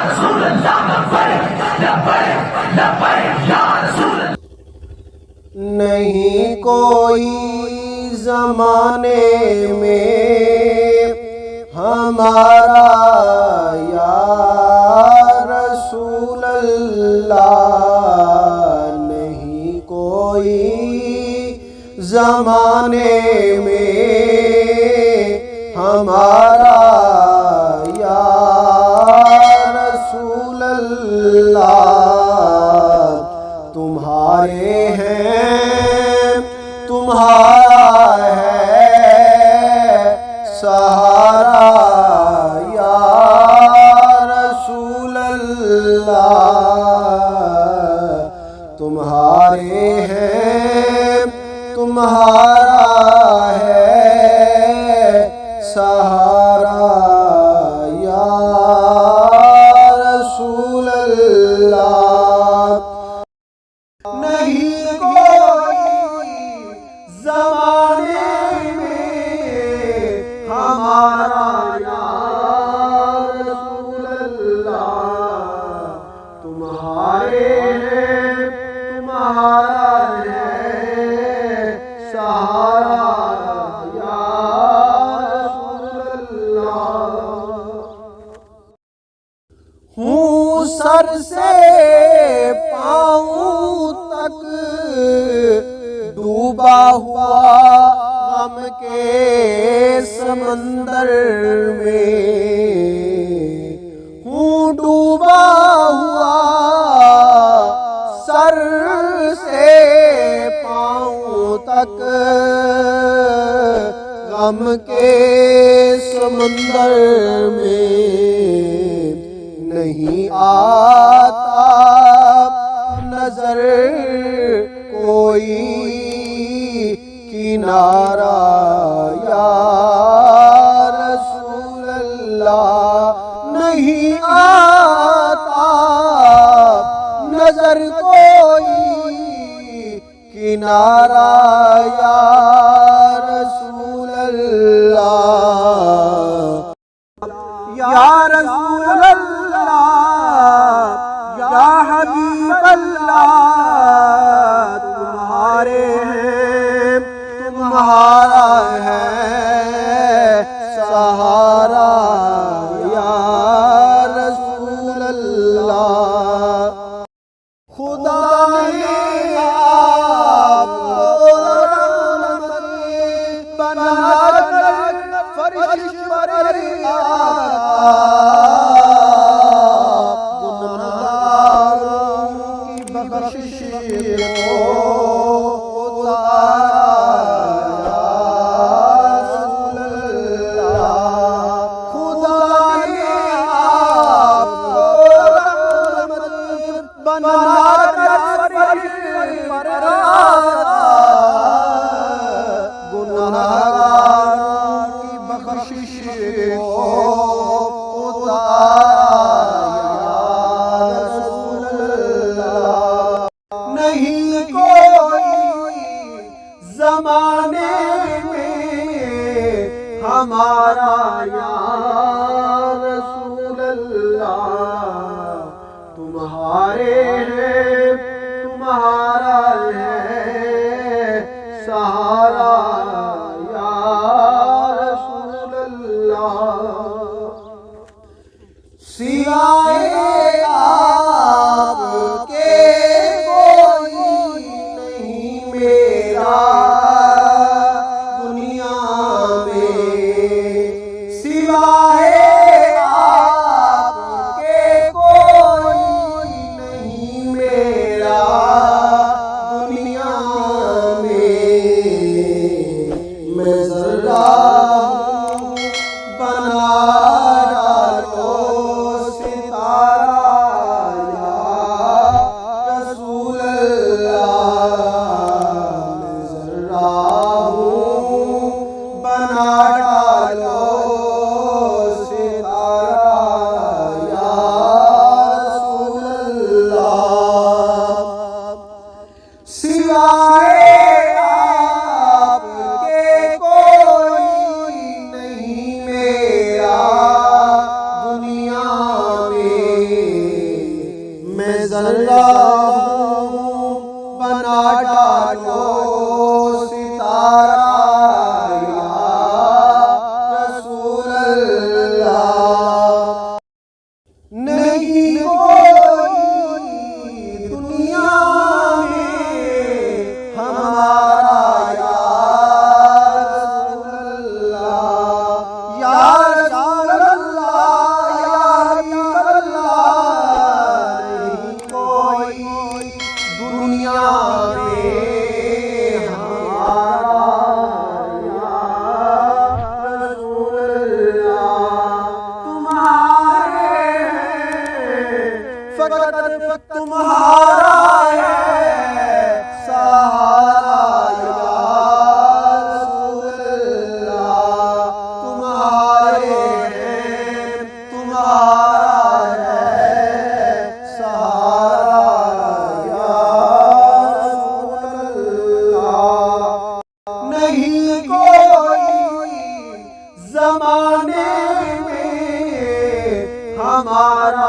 रसूल अल्लाह लब्बैक या रसूल। नहीं कोई ज़माने में हमारा या रसूल अल्लाह, नहीं कोई ज़माने में हमारा या रसूल अल्लाह। तुम्हारे हैं तुम्हारा है सहारा या रसूल अल्लाह। तुम्हारे हैं तुम्हारा है सहारा या रसूल अल्लाह। नहीं कोई ज़माने में हमारा या रसूल अल्लाह। तुम्हारे हैं तुम्हारा है सहारा या रसूल अल्लाह। हूँ सर से पाँव तक डूबा हुआ गम के समंदर में। हूँ डूबा हुआ सर से पाँव तक गम के समंदर में। नहीं आता नजर कोई किनारा या रसूल अल्लाह। नहीं आता नजर कोई किनारा या रसूल अल्लाह। या रसूल अल्लाह या हबीब अल्लाह। तुम्हारे हैं तुम्हारा है सहारा या रसूल अल्लाह। खुदा ने आपको रहमत बनाकर फरिश पर बख्शिश को उतारा रसूल अल्लाह। खुदा ने आपको रहमत बनाकर फरिश पर गुनाहगारों की बख्शिश को उतारा रसूल अल्लाह। नहीं कोई ज़माने में हमारा या रसूल अल्लाह। तुम्हारे हैं तुम्हारा है सहारा या रसूल अल्लाह। सिवाए आपके कोई नहीं मेरा दुनिया में। सिवाए आपके कोई नहीं मेरा दुनिया में। जर्रा हूँ, बना डालो सितारा या रसूल अल्लाह। नहीं कोई दुनिया में हमारा या रसूल अल्लाह, या रसूल अल्लाह, या हबीब अल्लाह। नहीं कोई दुनिया में हमारा या रसूल अल्लाह। तुम्हारे फकत तुम्हारा है सहारा या रसूल अल्लाह। तुम्हारे हैं, तुम्हारा है सहारा या रसूल अल्लाह। नहीं कोई ज़माने में हमारा